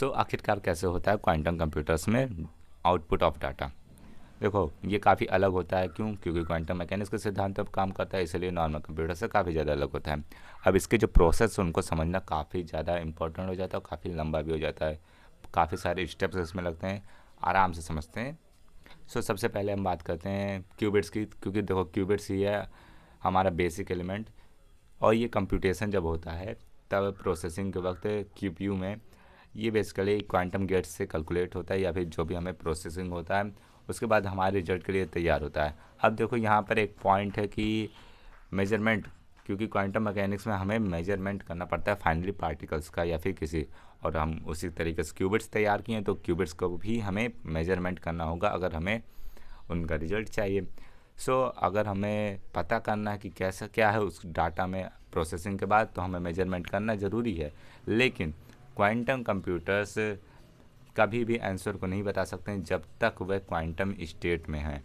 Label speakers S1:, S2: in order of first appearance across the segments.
S1: आखिरकार कैसे होता है क्वांटम कंप्यूटर्स में आउटपुट ऑफ डाटा। देखो ये काफ़ी अलग होता है, क्यों? क्योंकि क्वांटम मैकेनिक्स के सिद्धांत पर काम करता है, इसलिए नॉर्मल कंप्यूटर से काफ़ी ज़्यादा अलग होता है। अब इसके जो प्रोसेस उनको समझना काफ़ी ज़्यादा इंपॉर्टेंट हो जाता है और काफ़ी लंबा भी हो जाता है। काफ़ी सारे स्टेप्स इसमें लगते हैं, आराम से समझते हैं। सबसे पहले हम बात करते हैं क्यूबिट्स की, क्योंकि देखो क्यूबिट्स ही है हमारा बेसिक एलिमेंट। और ये कंप्यूटेशन जब होता है तब प्रोसेसिंग के वक्त क्यूपीयू में ये बेसिकली क्वांटम गेट्स से कैलकुलेट होता है, या फिर जो भी हमें प्रोसेसिंग होता है उसके बाद हमारे रिजल्ट के लिए तैयार होता है। अब देखो यहाँ पर एक पॉइंट है कि मेजरमेंट, क्योंकि क्वांटम मैकेनिक्स में हमें मेजरमेंट करना पड़ता है फाइनली पार्टिकल्स का या फिर किसी, और हम उसी तरीके से क्यूबिट्स तैयार किए हैं तो क्यूबिट्स को भी हमें मेजरमेंट करना होगा अगर हमें उनका रिजल्ट चाहिए। अगर हमें पता करना है कि कैसा क्या है उस डाटा में प्रोसेसिंग के बाद, तो हमें मेजरमेंट करना ज़रूरी है। लेकिन क्वांटम कंप्यूटर्स कभी भी आंसर को नहीं बता सकते हैं जब तक वह क्वांटम स्टेट में हैं।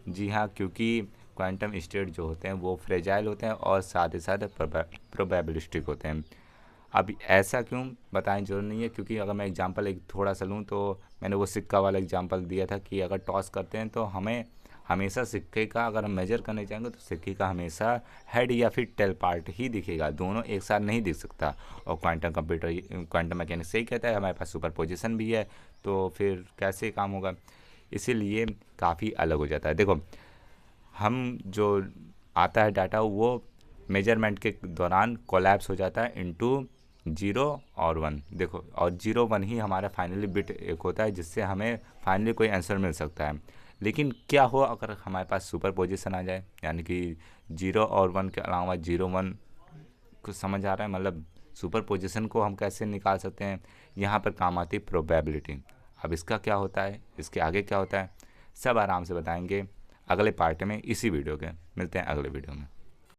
S1: जी हाँ, क्योंकि क्वांटम स्टेट जो होते हैं वो फ्रेजाइल होते हैं और साथ ही साथ प्रोबेबिलिस्टिक होते हैं। अब ऐसा क्यों बताएं जरूर नहीं है, क्योंकि अगर मैं एग्जांपल एक थोड़ा सा लूँ तो मैंने वो सिक्का वाला एग्जांपल दिया था कि अगर टॉस करते हैं तो हमें हमेशा सिक्के का, अगर हम मेजर करने जाएंगे तो सिक्के का हमेशा हेड या फिर टेल पार्ट ही दिखेगा, दोनों एक साथ नहीं दिख सकता। और क्वांटम मैकेनिक्स यही कहता है हमारे पास सुपर पोजिशन भी है, तो फिर कैसे काम होगा, इसीलिए काफ़ी अलग हो जाता है। देखो हम जो आता है डाटा वो मेजरमेंट के दौरान कोलैप्स हो जाता है इनटू 0 और 1। देखो, और 0 1 ही हमारा फाइनली बिट एक होता है जिससे हमें फाइनली कोई आंसर मिल सकता है। लेकिन क्या हो अगर हमारे पास सुपर पोजिशन आ जाए, यानी कि 0 और 1 के अलावा 0 1, कुछ समझ आ रहा है? मतलब सुपर पोजिशन को हम कैसे निकाल सकते हैं, यहाँ पर काम आती है प्रोबेबिलिटी। अब इसका क्या होता है, इसके आगे क्या होता है, सब आराम से बताएंगे अगले पार्ट में इसी वीडियो के। मिलते हैं अगले वीडियो में।